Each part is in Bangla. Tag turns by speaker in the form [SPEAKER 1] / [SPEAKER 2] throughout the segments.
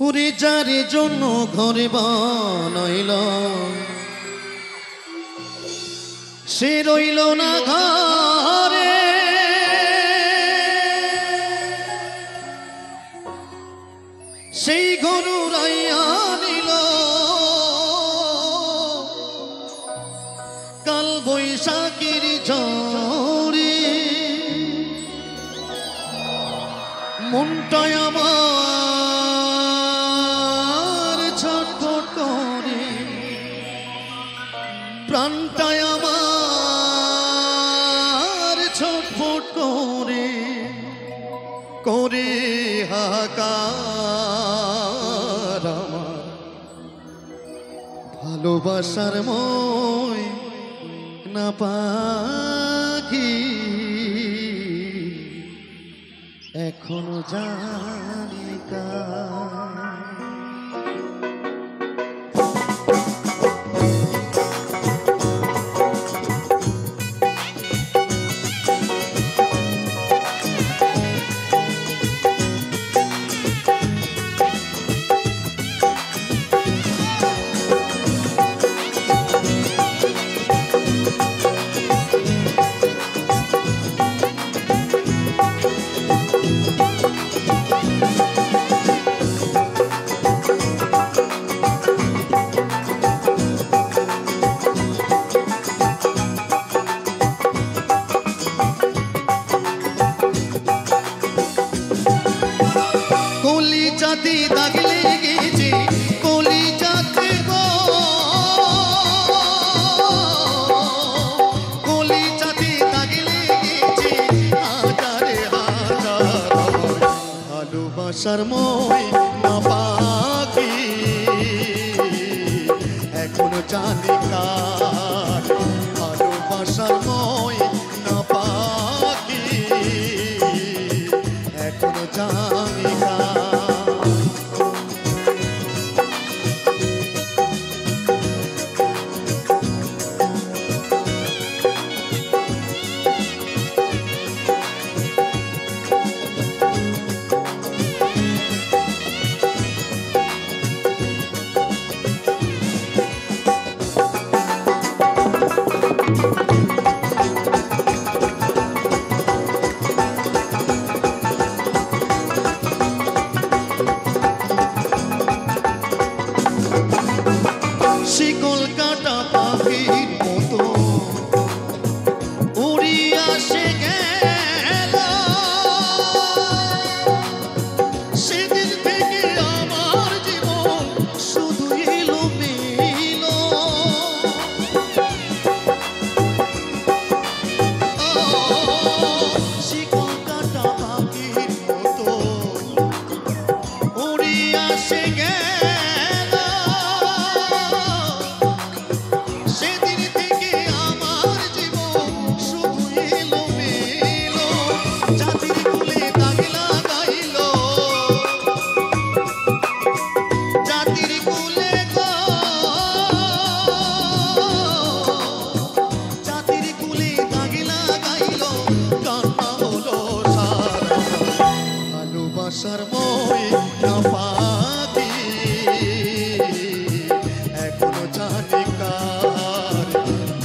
[SPEAKER 1] ওরে যার জন্য ঘরে বানাইল সে রইল না ঘরে, সেই গরু রাইয়া নিল কাল বৈশাখীর ঝড়ে। মনটায় আমার ছটফট করে, প্রাণটায় আমার ছটফট করে, করে হাহাকার আমার ভালোবাসার মই না পাখি এখনো জানি কার। কলিজাতে দাগ লেগেছে, কলিজাতে গো, কলিজাতে দাগ লেগেছে হাজারে হাজার ভালোবাসার মই না পাখি এখনো জানি কার। ভালোবাসার মই না পাখি এখনো জানি কার। শিকল কাটা পাখির মতো উড়িয়া সে গেল, সেদিন থেকে আমার জীবন শুধু এলোমেলো। শিকল কাটা পাখির মতো উড়িয়া সে গেল, ভালোবাসার মই না পাখি এখনো জানি কার।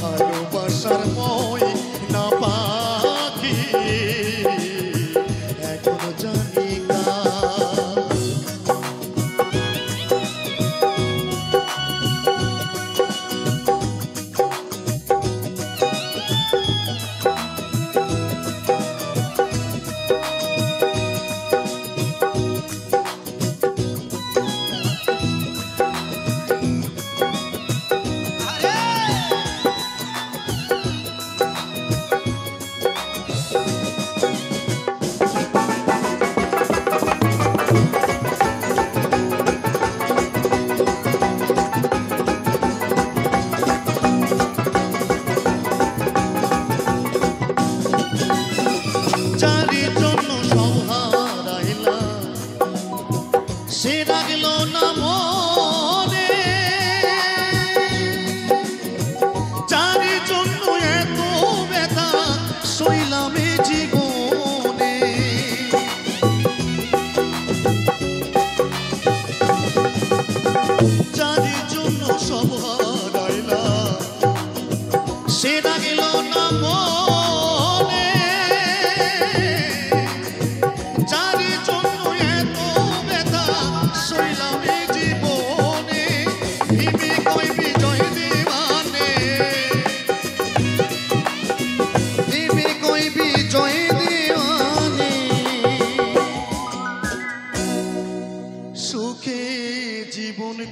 [SPEAKER 1] ভালোবাসার মই না পাখি এখনো জানি কার।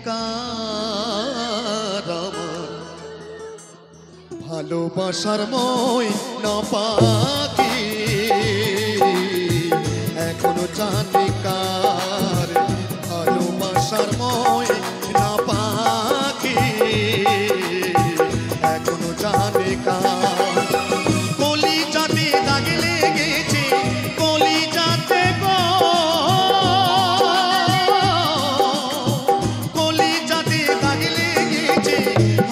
[SPEAKER 1] কার আমার ভালোবাসার ময়না পাখি এখনো জানি কার ভালোবাসার ময়না পাখি এখনো জানি কার কলি যাতে দাগ লেগেছে কলি যাতে কলি যাতে দাগ লেগেছে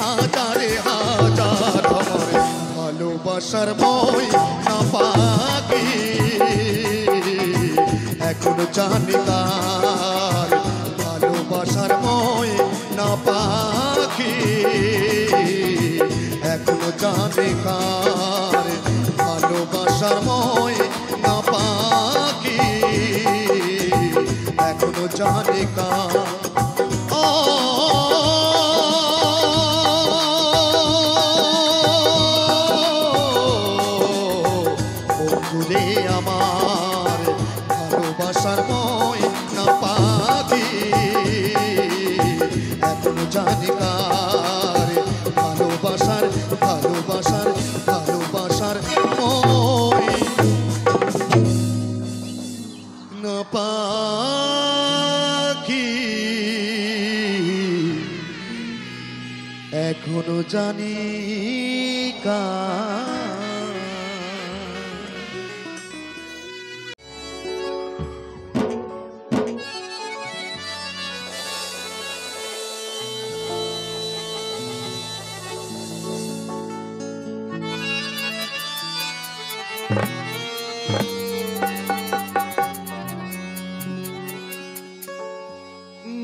[SPEAKER 1] হাজারে হাজার আমার ভালোবাসার ময়না পাখি এখনো জানি কার ভালোবাসার ময়না পাখি এখনো জানি কার ভালোবাসার ময়না পাখি এখনো জানি কার বন্ধুরে আমার ভালোবাসার ময়না পাখি এখনো জানি কার ভালোবাসার ভালোবাসার ভালোবাসার ময়না পাখি এখনো জানি কার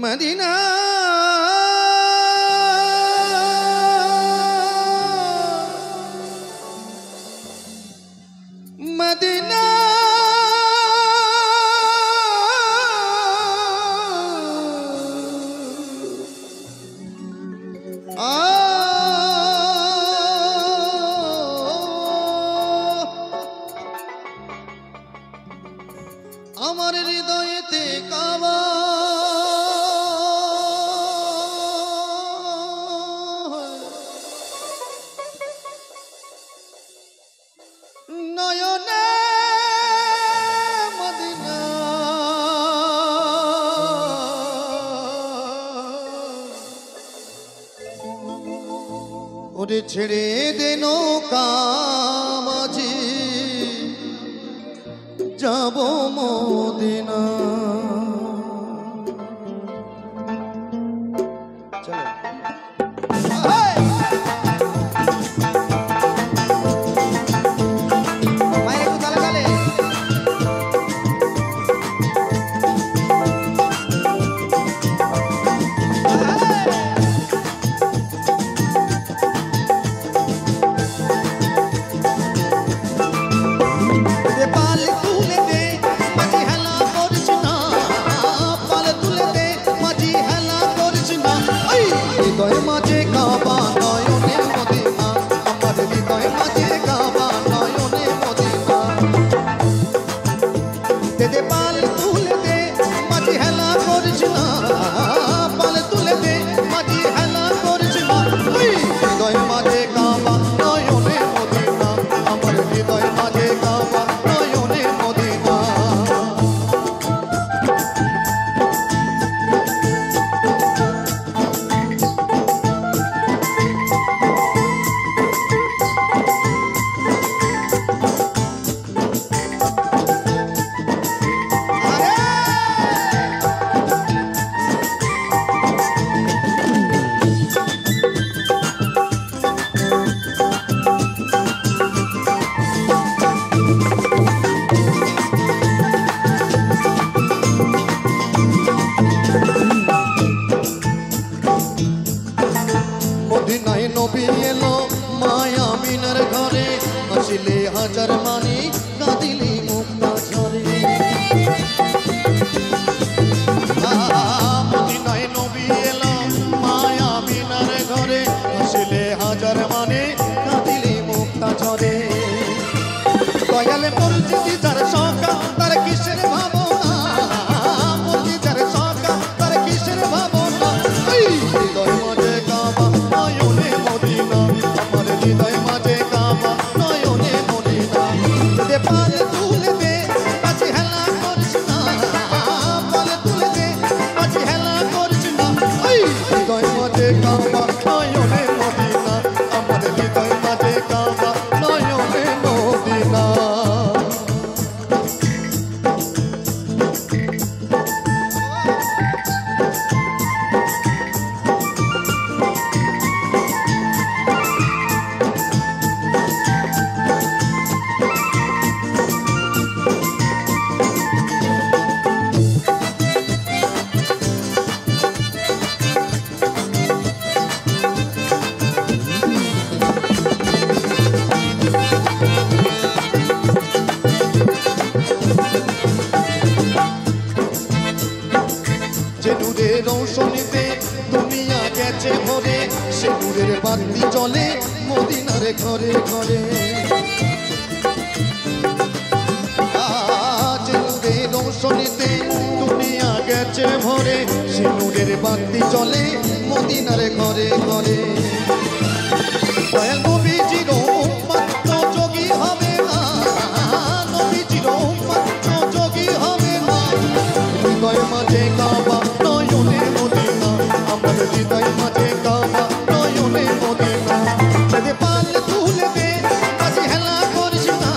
[SPEAKER 1] মদিনা মদিনা আমার হৃদয়েতে কাবা নয়নে মদিনা ওরে ছেড়ে দে নৌকা মাঝি যাব মদিনা হৃদয় মাঝে কাবা নয়নে মদিনা আমার হৃদয় মাঝে কাবা নয়নে মদিনা দে দে পাল তুলে দে মাঝি হেলা করিস না পাল তুলে দে মাঝি হেলা করিস না হৃদয় মাঝে কাবা নয়নে মদিনা আমার হৃদয় মাঝে কাবা নয়নে মদিনা যে নূরের রৌশনীতে দুনিয়া গেছে ভরে, সে নূরের বাতি জ্বলে মদিনার ঘরে ঘরে। যে নূরের রৌশনীতে দুনিয়া গেছে ভরে, সে নূরের বাতি জ্বলে মদিনার ঘরে ঘরে। দয়াল নবীজির উম্মত তো যোগী হবে না, নবীজির উম্মত তো যোগী হবে না। হৃদয় মাঝে কাবা নয়নে মদিনা, আমার হৃদয় মাঝে কাবা নয়নে মদিনা। দে পাল তুলে দে মাঝে হেলা করিস না,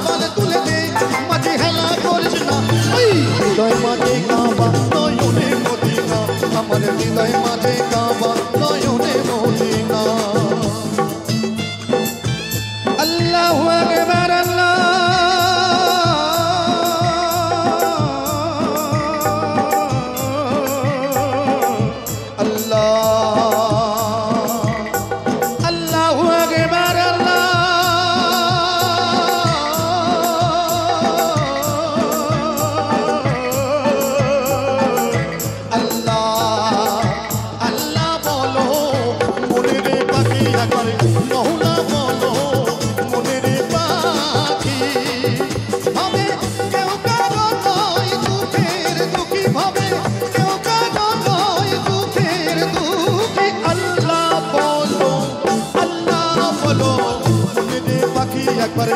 [SPEAKER 1] পাল তুলে দে মাঝে হেলা করিস না। হৃদয় মাঝে কাবা নয়নে মদিনা, আমার হৃদয় মাঝে কাবা নয়নে মদিনা। আল্লাহু আকবার আল্লাহ। একবার